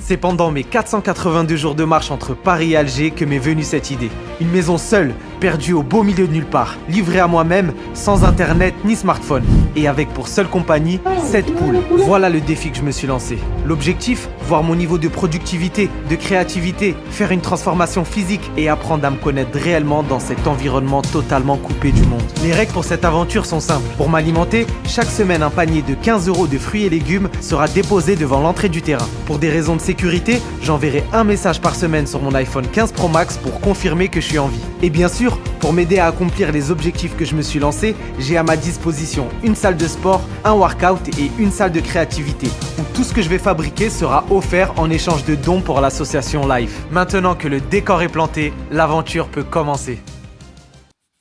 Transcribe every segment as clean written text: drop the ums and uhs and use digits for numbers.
C'est pendant mes 482 jours de marche entre Paris et Alger que m'est venue cette idée. Une maison seule, perdue au beau milieu de nulle part, livrée à moi-même, sans internet ni smartphone. Et avec pour seule compagnie, 7 poules. Voilà le défi que je me suis lancé. L'objectif, voir mon niveau de productivité, de créativité, faire une transformation physique et apprendre à me connaître réellement dans cet environnement totalement coupé du monde. Les règles pour cette aventure sont simples. Pour m'alimenter, chaque semaine un panier de 15 € de fruits et légumes sera déposé devant l'entrée du terrain. Pour des raisons de sécurité, j'enverrai un message par semaine sur mon iPhone 15 Pro Max pour confirmer que je suis en vie. Et bien sûr, pour m'aider à accomplir les objectifs que je me suis lancé, j'ai à ma disposition une salle de sport, un workout et une salle de créativité où tout ce que je vais fabriquer sera offert en échange de dons pour l'association Life. Maintenant que le décor est planté, l'aventure peut commencer.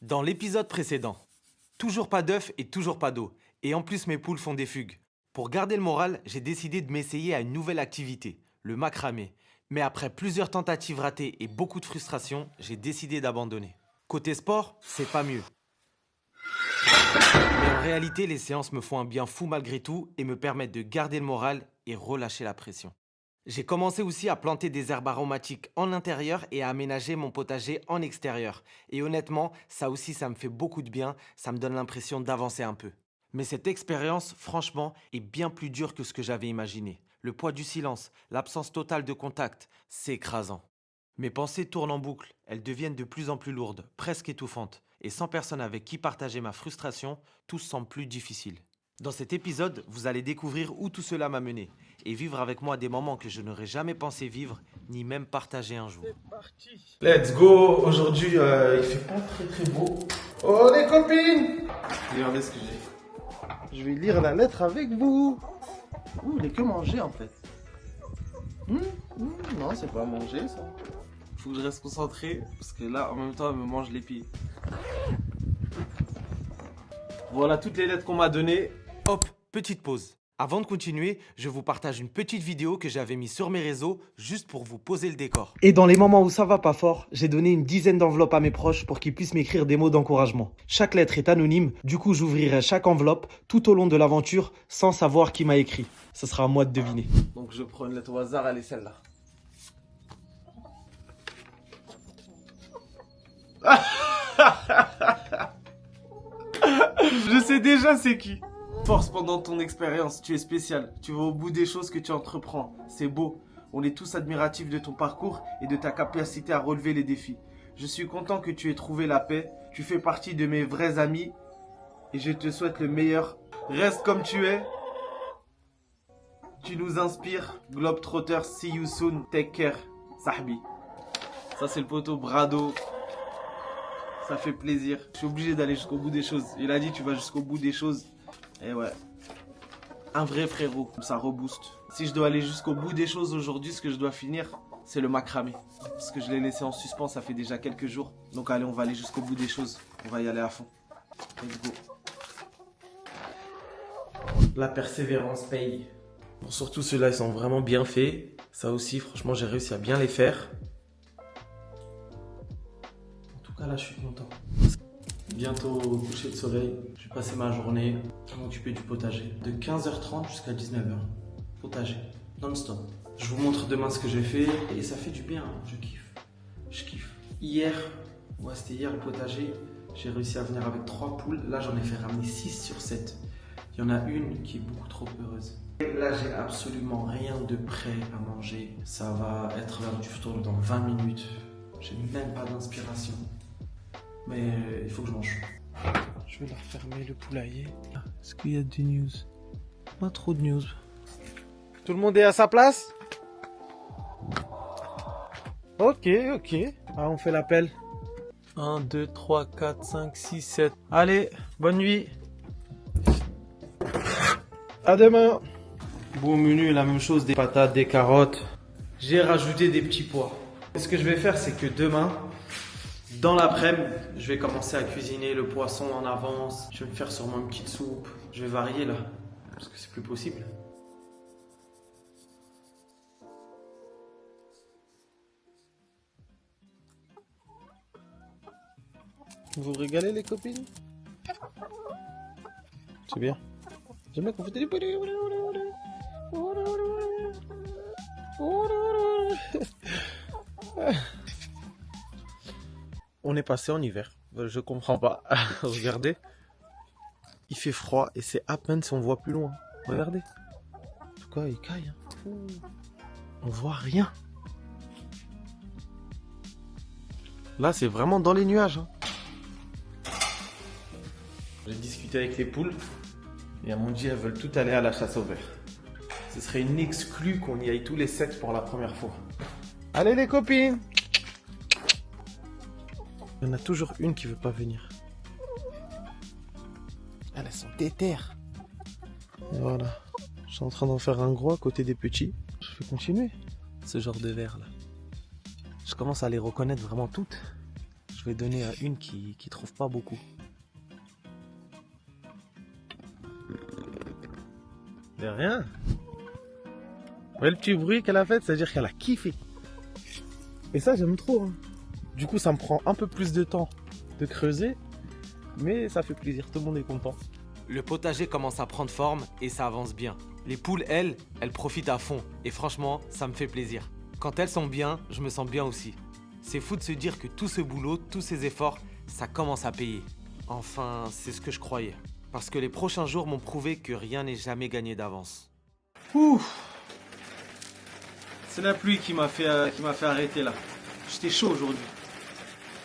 Dans l'épisode précédent, toujours pas d'œufs et toujours pas d'eau. Et en plus mes poules font des fugues. Pour garder le moral, j'ai décidé de m'essayer à une nouvelle activité, le macramé. Mais après plusieurs tentatives ratées et beaucoup de frustration, j'ai décidé d'abandonner. Côté sport, c'est pas mieux. Mais en réalité, les séances me font un bien fou malgré tout et me permettent de garder le moral et relâcher la pression. J'ai commencé aussi à planter des herbes aromatiques en intérieur et à aménager mon potager en extérieur. Et honnêtement, ça aussi, ça me fait beaucoup de bien, ça me donne l'impression d'avancer un peu. Mais cette expérience, franchement, est bien plus dure que ce que j'avais imaginé. Le poids du silence, l'absence totale de contact, c'est écrasant. Mes pensées tournent en boucle, elles deviennent de plus en plus lourdes, presque étouffantes. Et sans personne avec qui partager ma frustration, tout semble plus difficile. Dans cet épisode, vous allez découvrir où tout cela m'a mené et vivre avec moi des moments que je n'aurais jamais pensé vivre, ni même partager un jour. C'est parti. Let's go. Aujourd'hui, il fait pas très beau. Oh les copines, regardez ce que j'ai. Je vais lire la lettre avec vous. Ouh, il est que manger en fait. Non, c'est pas manger ça. Faut que je reste concentré parce que là, en même temps, elle me mange les pieds. Voilà toutes les lettres qu'on m'a données. Hop, petite pause. Avant de continuer, je vous partage une petite vidéo que j'avais mise sur mes réseaux juste pour vous poser le décor. Et dans les moments où ça va pas fort, j'ai donné une dizaine d'enveloppes à mes proches pour qu'ils puissent m'écrire des mots d'encouragement. Chaque lettre est anonyme, du coup j'ouvrirai chaque enveloppe tout au long de l'aventure sans savoir qui m'a écrit. Ce sera à moi de deviner. Donc je prends une lettre au hasard, elle est celle-là. Je sais déjà c'est qui. Force pendant ton expérience, tu es spécial. Tu vas au bout des choses que tu entreprends. C'est beau. On est tous admiratifs de ton parcours et de ta capacité à relever les défis. Je suis content que tu aies trouvé la paix. Tu fais partie de mes vrais amis et je te souhaite le meilleur. Reste comme tu es. Tu nous inspires. Globetrotter, see you soon. Take care. Sahbi. Ça c'est le poteau Brado. Ça fait plaisir. Je suis obligé d'aller jusqu'au bout des choses. Il a dit tu vas jusqu'au bout des choses. Et ouais. Un vrai frérot. Ça rebooste. Si je dois aller jusqu'au bout des choses aujourd'hui, ce que je dois finir, c'est le macramé. Parce que je l'ai laissé en suspens, ça fait déjà quelques jours. Donc allez, on va aller jusqu'au bout des choses. On va y aller à fond. Let's go. La persévérance paye. Bon, surtout ceux-là, ils sont vraiment bien faits. Ça aussi, franchement, j'ai réussi à bien les faire. En tout cas, là, je suis content. Bientôt au coucher de soleil, je vais passer ma journée à m'occuper du potager. De 15h30 jusqu'à 19h. Potager, non-stop. Je vous montre demain ce que j'ai fait et ça fait du bien, je kiffe. Je kiffe. Hier, c'était hier le potager, j'ai réussi à venir avec 3 poules. Là, j'en ai fait ramener 6 sur 7. Il y en a une qui est beaucoup trop heureuse. Là, j'ai absolument rien de prêt à manger. Ça va être l'heure du tour dans 20 minutes. J'ai même pas d'inspiration. Mais il faut que je mange. Je vais leur fermer le poulailler. Est-ce qu'il y a des news? Pas trop de news. Tout le monde est à sa place? Ok. Ah, on fait l'appel. 1, 2, 3, 4, 5, 6, 7. Allez, bonne nuit. À demain. Bon menu, la même chose, des patates, des carottes. J'ai rajouté des petits pois. Et ce que je vais faire, c'est que demain, dans l'après-midi, je vais commencer à cuisiner le poisson en avance. Je vais me faire sûrement une petite soupe. Je vais varier là, parce que c'est plus possible. Vous vous régalez les copines? C'est bien. J'aime bien qu'on fait des... On est passé en hiver. Je comprends pas. Regardez. Il fait froid et c'est à peine si on voit plus loin. Regardez. En tout cas, il caille. On voit rien. Là, c'est vraiment dans les nuages. J'ai discuté avec les poules et elles m'ont dit elles veulent toutes aller à la chasse au ver. Ce serait une exclue qu'on y aille tous les 7 pour la première fois. Allez les copines! Il y en a toujours une qui veut pas venir. Elles sont déterres. Et voilà. Je suis en train d'en faire un gros à côté des petits. Je vais continuer ce genre de vers là. Je commence à les reconnaître vraiment toutes. Je vais donner à une qui trouve pas beaucoup. De rien. Ouais, le petit bruit qu'elle a fait, c'est-à-dire qu'elle a kiffé. Et ça, j'aime trop. Hein. Du coup, ça me prend un peu plus de temps de creuser, mais ça fait plaisir. Tout le monde est content. Le potager commence à prendre forme et ça avance bien. Les poules, elles profitent à fond. Et franchement, ça me fait plaisir. Quand elles sont bien, je me sens bien aussi. C'est fou de se dire que tout ce boulot, tous ces efforts, ça commence à payer. Enfin, c'est ce que je croyais. Parce que les prochains jours m'ont prouvé que rien n'est jamais gagné d'avance. Ouh. C'est la pluie qui m'a fait arrêter là. J'étais chaud aujourd'hui.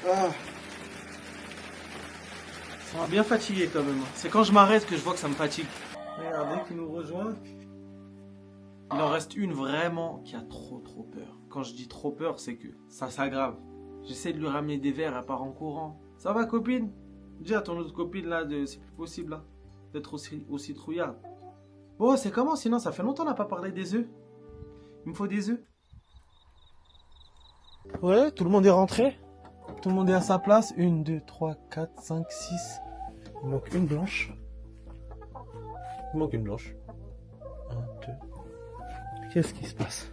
Ah. Ça m'a bien fatigué quand même. C'est quand je m'arrête que je vois que ça me fatigue. Regardez qui nous rejoint. Il en reste une vraiment qui a trop peur. Quand je dis trop peur, c'est que ça s'aggrave. J'essaie de lui ramener des verres, elle part en courant. Ça va copine? Dis à ton autre copine là, c'est plus possible là, d'être aussi trouillarde. Bon, c'est comment sinon? Ça fait longtemps qu'on n'a pas parlé des œufs. Il me faut des œufs. Ouais, tout le monde est rentré. Tout le monde est à sa place. 1, 2, 3, 4, 5, 6. Il manque une blanche. Il manque une blanche. 1, 2. Qu'est-ce qui se passe?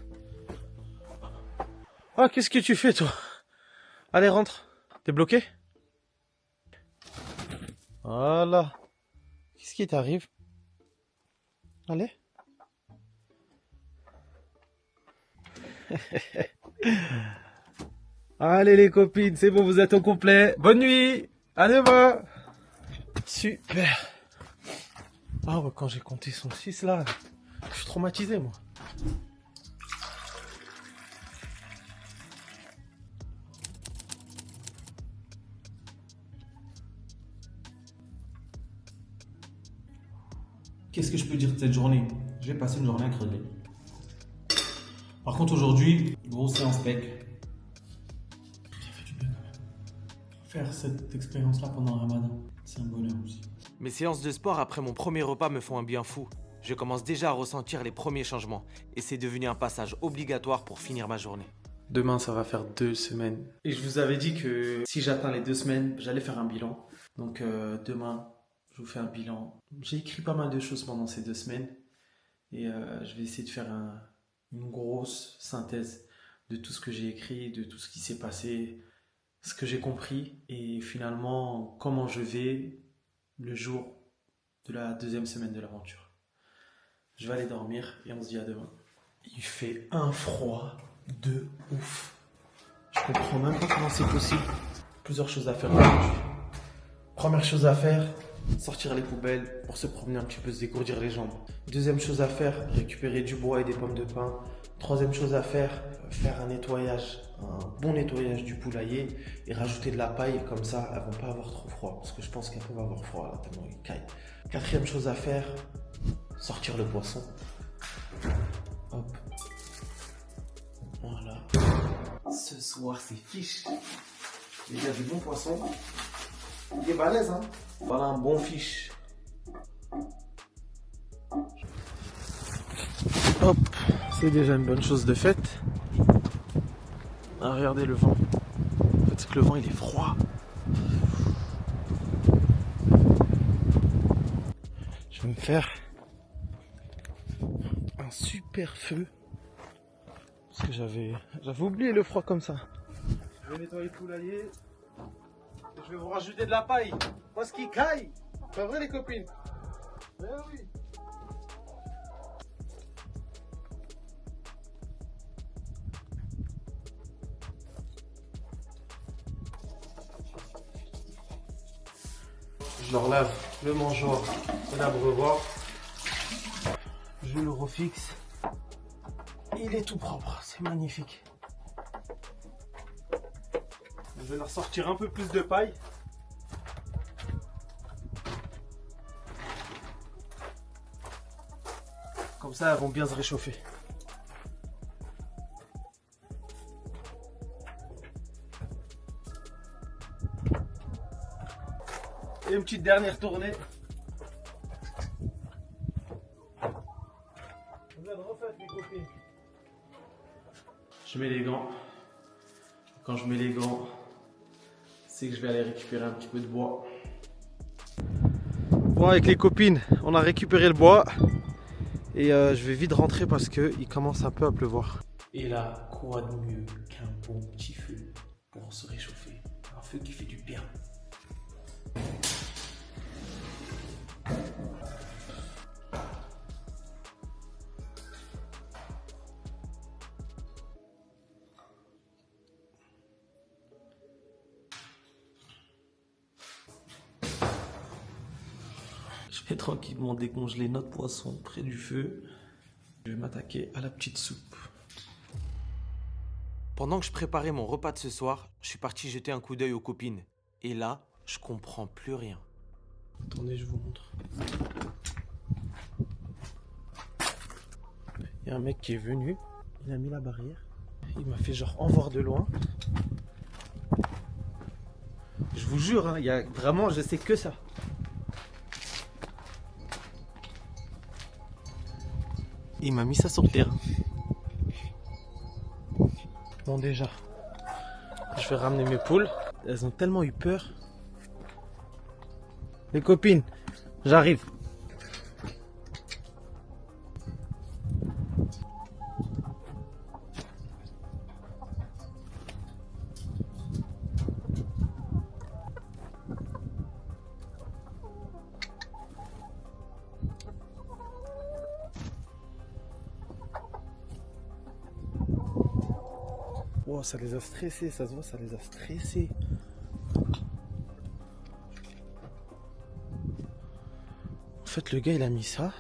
Ah, qu'est-ce que tu fais toi? Allez, rentre. T'es bloqué? Voilà. Qu'est-ce qui t'arrive? Allez. Allez les copines, c'est bon, vous êtes au complet. Bonne nuit. À demain. Super. Ah ouais, quand j'ai compté son 6 là, je suis traumatisé moi. Qu'est-ce que je peux dire de cette journée? Je vais passer une journée à crever. Par contre aujourd'hui, grosse séance pec. Ça fait du bien quand même. Faire cette expérience-là pendant le ramadan, c'est un bonheur aussi. Mes séances de sport après mon premier repas me font un bien fou. Je commence déjà à ressentir les premiers changements et c'est devenu un passage obligatoire pour finir ma journée. Demain, ça va faire 2 semaines. Et je vous avais dit que si j'atteins les 2 semaines, j'allais faire un bilan. Donc demain, je vous fais un bilan. J'ai écrit pas mal de choses pendant ces 2 semaines. Et je vais essayer de faire une grosse synthèse de tout ce que j'ai écrit, de tout ce qui s'est passé, ce que j'ai compris. Et finalement, comment je vais le jour de la 2e semaine de l'aventure. Je vais aller dormir et on se dit à demain. Il fait un froid de ouf. Je comprends même pas comment c'est possible. Plusieurs choses à faire aujourd'hui. Première chose à faire, sortir les poubelles pour se promener un petit peu, se dégourdir les jambes. Deuxième chose à faire, récupérer du bois et des pommes de pin. Troisième chose à faire, faire un nettoyage, un bon nettoyage du poulailler et rajouter de la paille, comme ça elles vont pas avoir trop froid, parce que je pense qu'elles peuvent avoir froid là, tellement ils caillent. Quatrième chose à faire, sortir le poisson. Hop. Voilà. Ce soir c'est fiche. Il y a du bon poisson. Il est balèze hein. Voilà un bon fiche. Hop, c'est déjà une bonne chose de faite. Ah, regardez le vent. En fait, c'est que le vent il est froid. Je vais me faire un super feu. Parce que j'avais oublié le froid comme ça. Je vais nettoyer le poulailler. Et je vais vous rajouter de la paille. Parce qu'il caille. Pas vrai les copines? Eh oui. Je leur lave le mangeoire et l'abreuvoir. Je le refixe. Il est tout propre, c'est magnifique. Je vais leur sortir un peu plus de paille. Comme ça, elles vont bien se réchauffer. Et une petite dernière tournée. Vous êtes refaites, les copines. Je mets les gants. Quand je mets les gants, c'est que je vais aller récupérer un petit peu de bois. Bon, avec les copines, on a récupéré le bois. Et je vais vite rentrer parce qu'il commence un peu à pleuvoir. Et là, quoi de mieux qu'un bon petit feu pour se réchauffer? Un feu qui fait du bien. Je vais tranquillement décongeler notre poisson près du feu. Je vais m'attaquer à la petite soupe. Pendant que je préparais mon repas de ce soir, je suis parti jeter un coup d'œil aux copines. Et là, je comprends plus rien. Attendez, je vous montre. Il y a un mec qui est venu, il a mis la barrière. Il m'a fait genre en voir de loin. Je vous jure, hein, il y a vraiment, je sais que ça. Il m'a mis ça sur le terrain. Bon, déjà, je vais ramener mes poules. Elles ont tellement eu peur. Les copines, j'arrive. Oh, ça les a stressés, ça se voit, ça les a stressés. En fait, le gars, il a mis ça.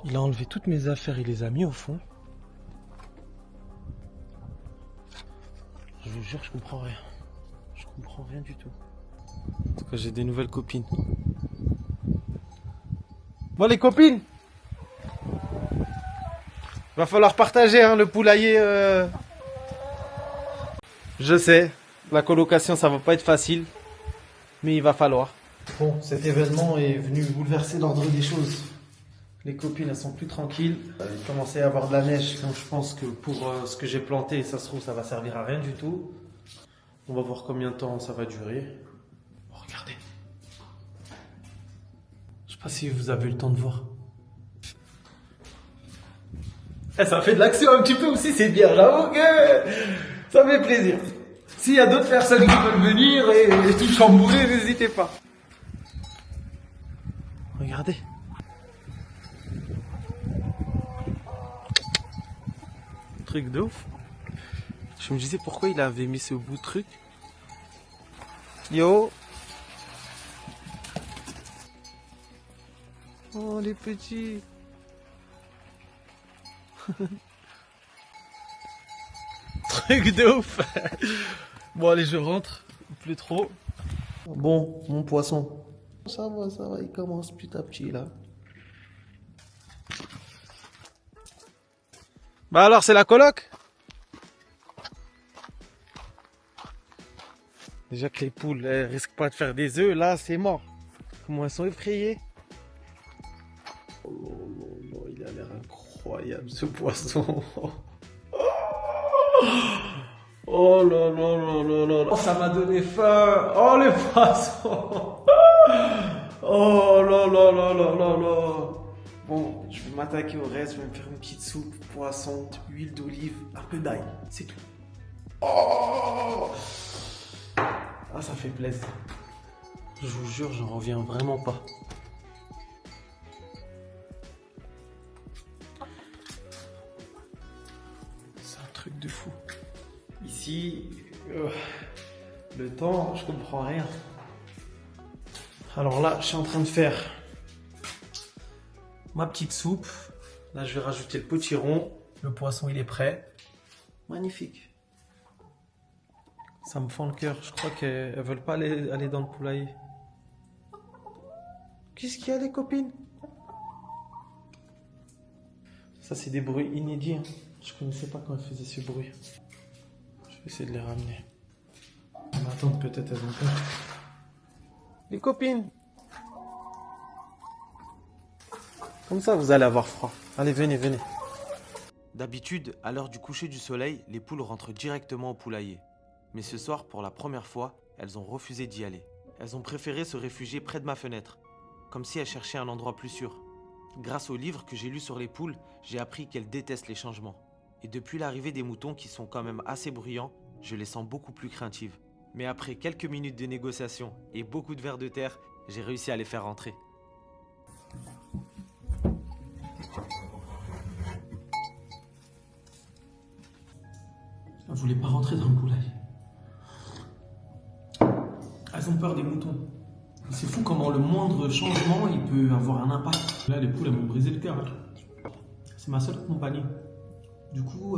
Il a enlevé toutes mes affaires, il les a mis au fond. Je vous jure, je comprends rien. Je comprends rien du tout. En tout cas, j'ai des nouvelles copines. Bon, les copines! Va falloir partager hein, le poulailler. Je sais, la colocation ça va pas être facile, mais il va falloir. Bon, cet événement est venu bouleverser l'ordre des choses. Les copines elles sont plus tranquilles. Il commençait à y avoir de la neige, donc je pense que pour ce que j'ai planté, ça se trouve ça va servir à rien du tout. On va voir combien de temps ça va durer. Oh, regardez. Je sais pas si vous avez eu le temps de voir. Ça fait de l'action un petit peu aussi, c'est bien. J'avoue que ça fait plaisir. S'il y a d'autres personnes qui veulent venir et tout chambouler, n'hésitez pas. Regardez. Truc de ouf. Je me disais pourquoi il avait mis ce bout de truc. Yo. Oh les petits. Truc de ouf. Bon allez je rentre, plus trop. Bon mon poisson. Ça va, il commence petit à petit là. Bah alors c'est la coloc. Déjà que les poules elles risquent pas de faire des œufs, là c'est mort. Comment elles sont effrayées. Oh, il a l'air incroyable ce poisson. Oh là là là là là là. Ça m'a donné faim. Oh les poissons. Oh là là là là là là. Bon, je vais m'attaquer au reste. Je vais me faire une petite soupe, poisson, huile d'olive, un peu d'ail. C'est tout. Oh ah, ça fait plaisir. Je vous jure, j'en reviens vraiment pas. C'est un truc de fou. Ici, Le temps, je comprends rien. Alors là, je suis en train de faire ma petite soupe. Là, je vais rajouter le potiron. Le poisson, il est prêt. Magnifique. Ça me fend le cœur. Je crois qu'elles ne veulent pas aller dans le poulailler. Qu'est-ce qu'il y a, les copines? Ça, c'est des bruits inédits. Hein. Je connaissais pas quand elles faisaient ce bruit. Je vais essayer de les ramener. On va attendre, peut-être elles ont peur. Les copines! Comme ça, vous allez avoir froid. Allez, venez, venez. D'habitude, à l'heure du coucher du soleil, les poules rentrent directement au poulailler. Mais ce soir, pour la première fois, elles ont refusé d'y aller. Elles ont préféré se réfugier près de ma fenêtre, comme si elles cherchaient un endroit plus sûr. Grâce au livre que j'ai lu sur les poules, j'ai appris qu'elles détestent les changements. Et depuis l'arrivée des moutons qui sont quand même assez bruyants, je les sens beaucoup plus craintives. Mais après quelques minutes de négociation et beaucoup de vers de terre, j'ai réussi à les faire rentrer. Elles ne voulaient pas rentrer dans le poulailler. Elles ont peur des moutons. C'est fou comment le moindre changement, il peut avoir un impact. Là, les poules, elles m'ont brisé le cœur. C'est ma seule compagnie. Du coup,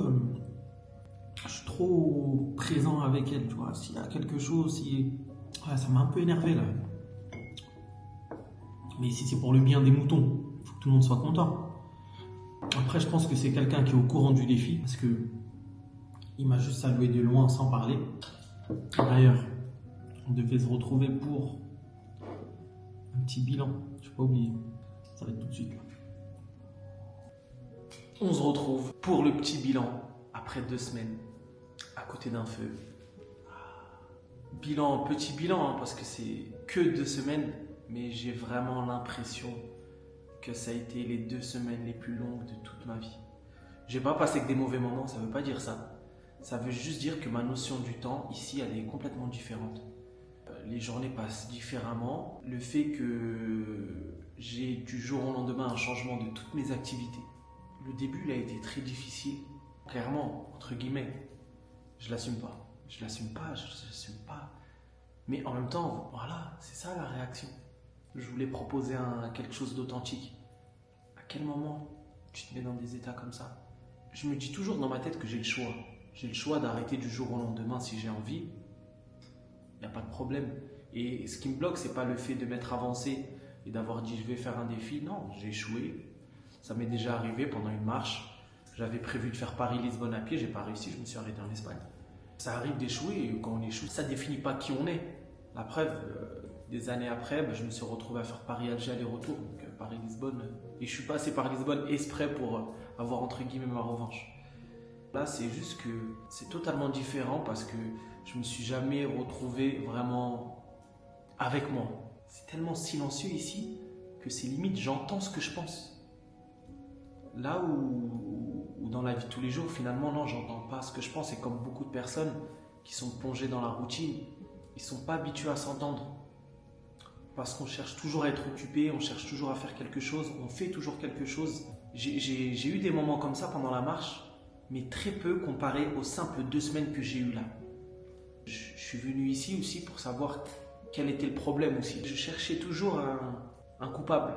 je suis trop présent avec elles, tu vois. S'il y a quelque chose, ouais, ça m'a un peu énervé, là. Mais si c'est pour le bien des moutons, il faut que tout le monde soit content. Après, je pense que c'est quelqu'un qui est au courant du défi, parce que il m'a juste salué de loin sans parler. D'ailleurs, on devait se retrouver pour un petit bilan. Je ne vais pas oublier. Ça va être tout de suite. On se retrouve pour le petit bilan après 2 semaines à côté d'un feu. Bilan, petit bilan, hein, parce que c'est que 2 semaines, mais j'ai vraiment l'impression que ça a été les 2 semaines les plus longues de toute ma vie. J'ai pas passé que des mauvais moments, ça veut pas dire ça. Ça veut juste dire que ma notion du temps, ici, elle est complètement différente. Les journées passent différemment. Le fait que j'ai du jour au lendemain un changement de toutes mes activités. Le début, il a été très difficile. Clairement, entre guillemets, je l'assume pas. Je l'assume pas. Mais en même temps, voilà, c'est ça la réaction. Je voulais proposer quelque chose d'authentique. À quel moment tu te mets dans des états comme ça? Je me dis toujours dans ma tête que j'ai le choix. J'ai le choix d'arrêter du jour au lendemain si j'ai envie. Il n'y a pas de problème. Et ce qui me bloque, c'est pas le fait de m'être avancé et d'avoir dit je vais faire un défi. Non, j'ai échoué. Ça m'est déjà arrivé pendant une marche. J'avais prévu de faire Paris-Lisbonne à pied, j'ai pas réussi, je me suis arrêté en Espagne. Ça arrive d'échouer et quand on échoue, ça définit pas qui on est. La preuve, des années après, je me suis retrouvé à faire Paris-Alger aller-retour, donc Paris-Lisbonne. Et je suis passé par Lisbonne exprès pour avoir entre guillemets ma revanche. Là, c'est juste que c'est totalement différent parce que je me suis jamais retrouvé vraiment avec moi. C'est tellement silencieux ici que c'est limite j'entends ce que je pense. Là où dans la vie de tous les jours, finalement, non, j'entends pas ce que je pense. Et comme beaucoup de personnes qui sont plongées dans la routine, ils sont pas habitués à s'entendre. Parce qu'on cherche toujours à être occupé, on cherche toujours à faire quelque chose, on fait toujours quelque chose. J'ai eu des moments comme ça pendant la marche, mais très peu comparé aux simples 2 semaines que j'ai eues là. Je suis venu ici aussi pour savoir quel était le problème aussi. Je cherchais toujours un coupable.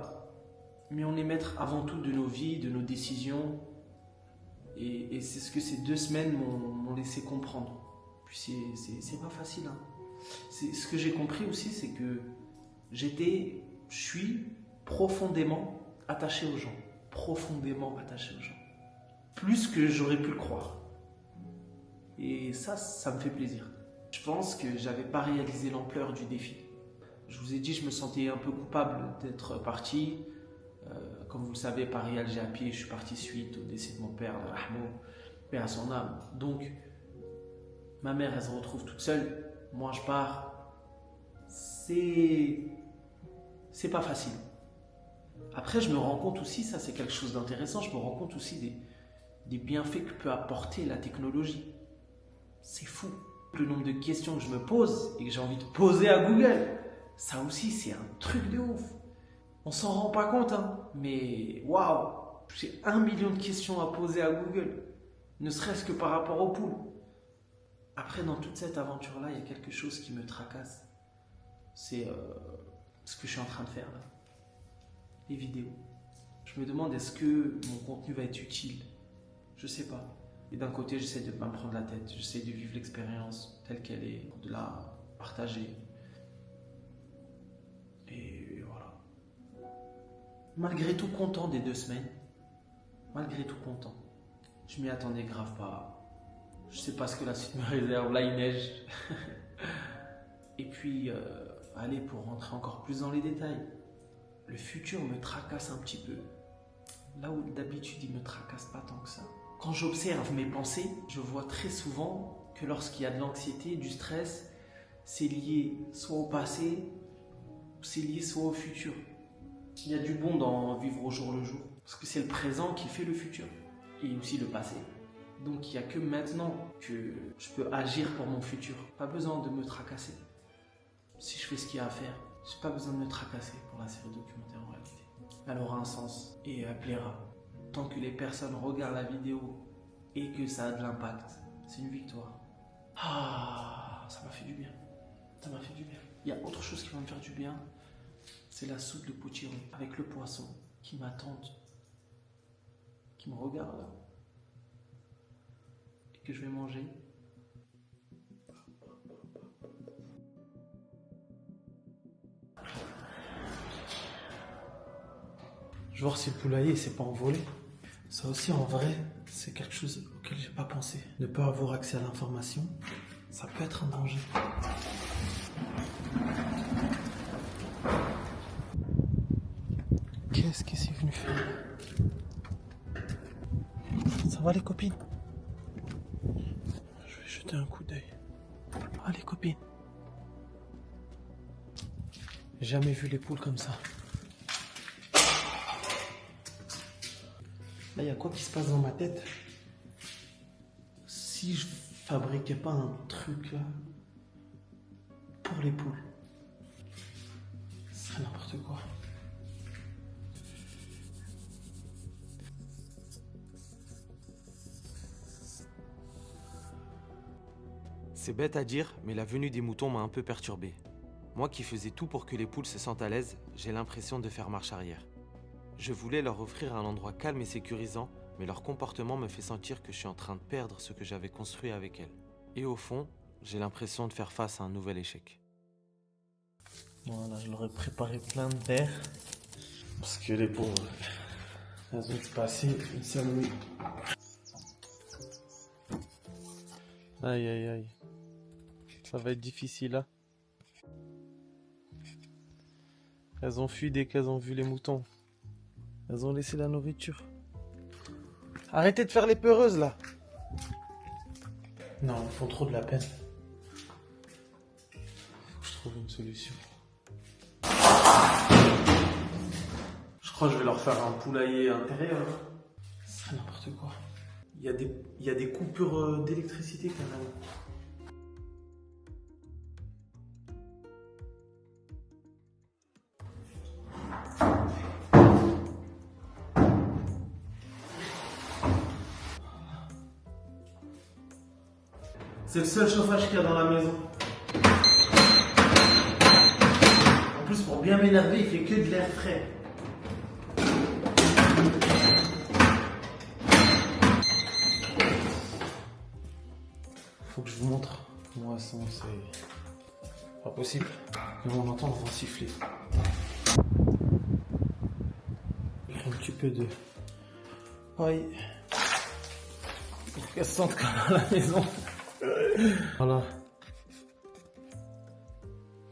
Mais on est maître avant tout de nos vies, de nos décisions. Et c'est ce que ces 2 semaines m'ont laissé comprendre. Puis c'est pas facile. Hein. Ce que j'ai compris aussi, c'est que je suis profondément attaché aux gens. Profondément attaché aux gens. Plus que j'aurais pu le croire. Et ça me fait plaisir. Je pense que j'avais pas réalisé l'ampleur du défi. Je vous ai dit, je me sentais un peu coupable d'être parti. Comme vous le savez, Paris-Alger à pied, je suis parti suite au décès de mon père, Rahmo, paix à son âme. Donc, ma mère, elle se retrouve toute seule. Moi, je pars. C'est pas facile. Après, je me rends compte aussi, ça c'est quelque chose d'intéressant, je me rends compte aussi des bienfaits que peut apporter la technologie. C'est fou. Le nombre de questions que je me pose et que j'ai envie de poser à Google, ça aussi, c'est un truc de ouf. On s'en rend pas compte, hein, mais waouh, j'ai 1 million de questions à poser à Google, ne serait-ce que par rapport aux poules. Après, dans toute cette aventure-là, il y a quelque chose qui me tracasse. C'est ce que je suis en train de faire là. Les vidéos. Je me demande, est-ce que mon contenu va être utile? Je sais pas. Et d'un côté, j'essaie de ne pas me prendre la tête. J'essaie de vivre l'expérience telle qu'elle est, de la partager. Et voilà. Malgré tout, content des 2 semaines. Malgré tout, content. Je m'y attendais grave pas. Je sais pas ce que la suite me réserve. Là, il neige. Et puis, allez, pour rentrer encore plus dans les détails. Le futur me tracasse un petit peu. Là où d'habitude, il me tracasse pas tant que ça. Quand j'observe mes pensées, je vois très souvent que lorsqu'il y a de l'anxiété, du stress, c'est lié soit au passé, c'est lié soit au futur. Il y a du bon dans vivre au jour le jour. Parce que c'est le présent qui fait le futur. Et aussi le passé. Donc il n'y a que maintenant que je peux agir pour mon futur. Pas besoin de me tracasser. Si je fais ce qu'il y a à faire, j'ai pas besoin de me tracasser pour la série documentaire en réalité. Elle aura un sens et elle plaira. Tant que les personnes regardent la vidéo et que ça a de l'impact, c'est une victoire. Ah, ça m'a fait du bien. Ça m'a fait du bien. Il y a autre chose qui va me faire du bien, c'est la soupe de potiron avec le poisson qui m'attend, qui me regarde là, et que je vais manger. Je vais voir si le poulailler s'est pas envolé. Ça aussi, en vrai, c'est quelque chose auquel j'ai pas pensé. Ne pas avoir accès à l'information, ça peut être un danger. Qu'est-ce que c'est venu faire? Ça va les copines? Je vais jeter un coup d'œil. Ah les copines. J'ai jamais vu les poules comme ça. Là, il y a quoi qui se passe dans ma tête? Si je fabriquais pas un truc là pour les poules, ce serait n'importe quoi. C'est bête à dire, mais la venue des moutons m'a un peu perturbé. Moi qui faisais tout pour que les poules se sentent à l'aise, j'ai l'impression de faire marche arrière. Je voulais leur offrir un endroit calme et sécurisant, mais leur comportement me fait sentir que je suis en train de perdre ce que j'avais construit avec elles. Et au fond, j'ai l'impression de faire face à un nouvel échec. Voilà, je leur ai préparé plein de verres. Parce que les pauvres, elles ont passé une seule nuit. Aïe aïe aïe. Ça va être difficile là. Elles ont fui dès qu'elles ont vu les moutons. Elles ont laissé la nourriture. Arrêtez de faire les peureuses là. Non, elles font trop de la peine. Faut que je trouve une solution. Je crois que je vais leur faire un poulailler intérieur. Ce serait n'importe quoi. Il y a des coupures d'électricité quand même. C'est le seul chauffage qu'il y a dans la maison. En plus, pour bien m'énerver, il fait que de l'air frais. Faut que je vous montre. Moi, sinon, c'est pas possible. Mais on entend le vent siffler. Un petit peu de paille pour qu'elle se sente comme à la maison. Voilà.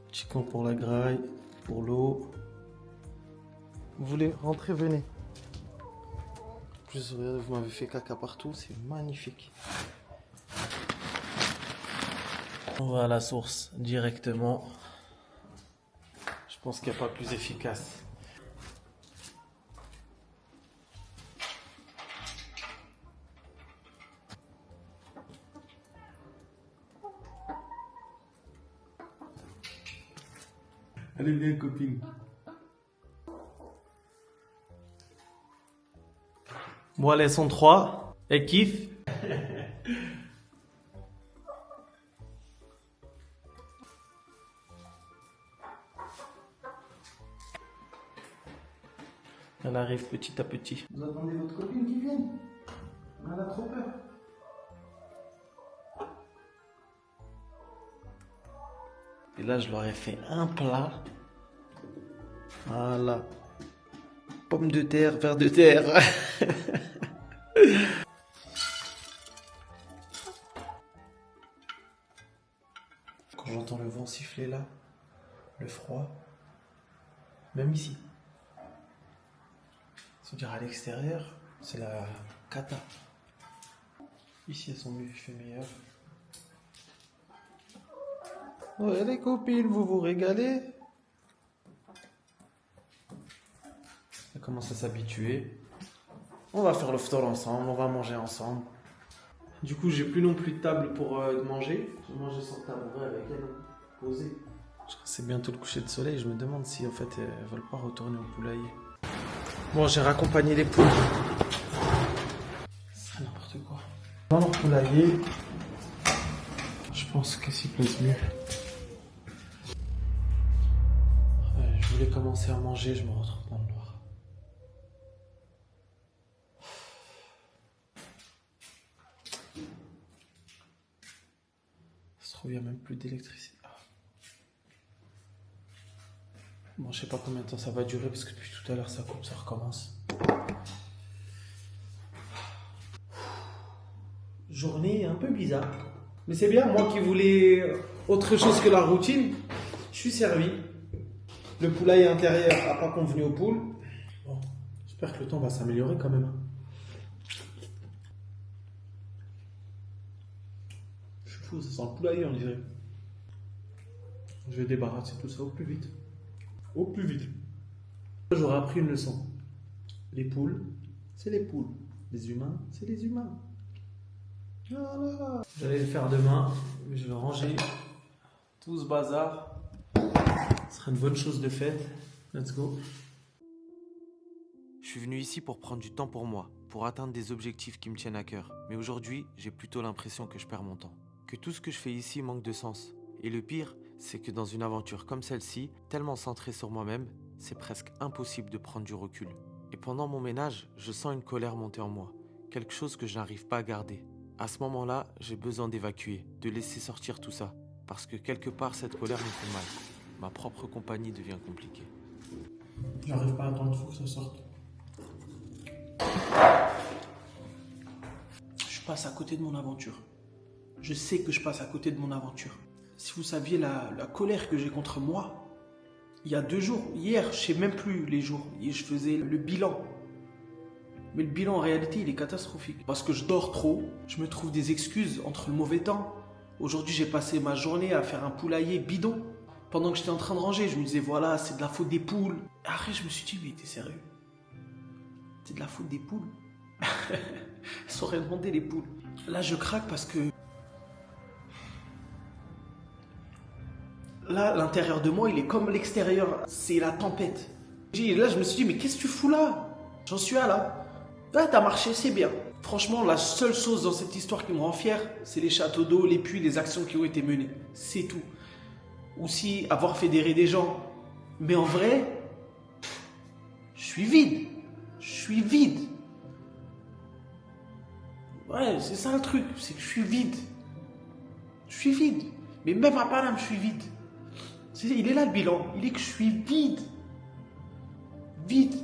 Petit coin pour la graille, pour l'eau. Vous voulez rentrer, venez. En plus, regardez, vous m'avez fait caca partout, c'est magnifique. On va à la source directement. Je pense qu'il n'y a pas plus efficace. Allez bien copine. Bon allez, elles sont 3. Elles kiffent. arrive petit à petit. Vous attendez votre copine qui vienne? Elle a trop peur. Et là, je leur ai fait un plat. Voilà. Pommes de terre, vers de terre. Quand j'entends le vent siffler là, le froid, même ici. Se dire à l'extérieur, c'est la cata. Ici, elles sont mieux, il fait meilleur. Ouais, les copines, vous vous régalez. Elle commence à s'habituer. On va faire le ftar ensemble, on va manger ensemble. Du coup, j'ai plus non plus de table pour manger. Je vais manger sur le tabouret avec elle, posée. C'est bientôt le coucher de soleil. Je me demande si en fait elles veulent pas retourner au poulailler. Bon, j'ai raccompagné les poules. C'est n'importe quoi. Dans leur poulailler, je pense que s'y plaise mieux. Ouais, je voulais commencer à manger, je me retrouve dans le noir. Ça se trouve, il n'y a même plus d'électricité. Bon, je sais pas combien de temps ça va durer parce que depuis tout à l'heure ça coupe, ça recommence. Journée un peu bizarre. Mais c'est bien, moi qui voulais autre chose que la routine, je suis servi. Le poulailler intérieur n'a pas convenu aux poules. Bon, j'espère que le temps va s'améliorer quand même. Je suis fou, ça sent le poulailler on dirait. Je vais débarrasser tout ça au plus vite. Au plus vite. J'aurais appris une leçon. Les poules, c'est les poules. Les humains, c'est les humains. Voilà. J'allais le faire demain, mais je vais ranger tout ce bazar. Ce sera une bonne chose de faite. Let's go. Je suis venu ici pour prendre du temps pour moi, pour atteindre des objectifs qui me tiennent à cœur. Mais aujourd'hui, j'ai plutôt l'impression que je perds mon temps. Que tout ce que je fais ici manque de sens. Et le pire, c'est que dans une aventure comme celle-ci, tellement centrée sur moi-même, c'est presque impossible de prendre du recul. Et pendant mon ménage, je sens une colère monter en moi, quelque chose que je n'arrive pas à garder. À ce moment-là, j'ai besoin d'évacuer, de laisser sortir tout ça, parce que quelque part, cette colère me fait mal. Ma propre compagnie devient compliquée. J'arrive pas à attendre, il faut que ça sorte. Je passe à côté de mon aventure. Je sais que je passe à côté de mon aventure. Si vous saviez la colère que j'ai contre moi, il y a 2 jours, hier, je sais même plus les jours, et je faisais le bilan. Mais le bilan en réalité, il est catastrophique. Parce que je dors trop, je me trouve des excuses entre le mauvais temps. Aujourd'hui, j'ai passé ma journée à faire un poulailler bidon. Pendant que j'étais en train de ranger, je me disais, voilà, c'est de la faute des poules. Après, je me suis dit, mais t'es sérieux? C'est de la faute des poules? Elles sauraient demander les poules. Là, je craque parce que là, l'intérieur de moi, il est comme l'extérieur. C'est la tempête. Là, je me suis dit, mais qu'est-ce que tu fous là? J'en suis à là. Ouais, t'as marché, c'est bien. Franchement, la seule chose dans cette histoire qui me rend fier, c'est les châteaux d'eau, les puits, les actions qui ont été menées. C'est tout. Aussi, avoir fédéré des gens. Mais en vrai, je suis vide. Je suis vide. Ouais, c'est ça le truc, c'est que je suis vide. Je suis vide. Mais même à Paname, je suis vide. Il est là le bilan. Il est que je suis vide. Vide.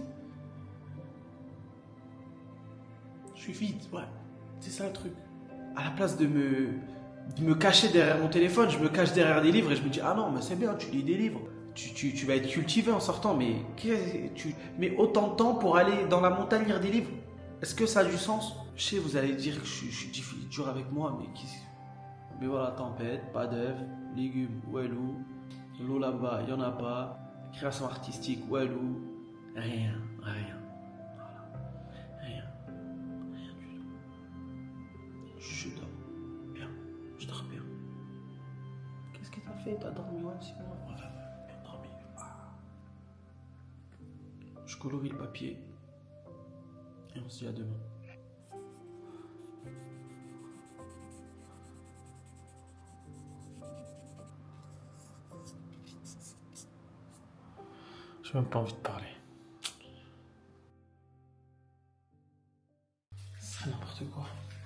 Je suis vide, ouais. C'est ça le truc. À la place de me cacher derrière mon téléphone, je me cache derrière des livres et je me dis, ah non, mais c'est bien, tu lis des livres. Tu vas être cultivé en sortant, mais tu mets autant de temps pour aller dans la montagne lire des livres. Est-ce que ça a du sens? Je sais, vous allez dire que je suis dur avec moi, mais voilà, tempête, pas d'œufs, légumes, ouelou, l'eau là-bas, il n'y en a pas, création artistique, ouelou, rien. Voilà. Rien du tout. Je dors bien, je dors bien. Qu'est-ce que t'as fait? T'as dormi, ouais, Simon? Ouais, bien dormi. Je colorie le papier et on se dit à demain. J'ai même pas envie de parler. N'importe quoi.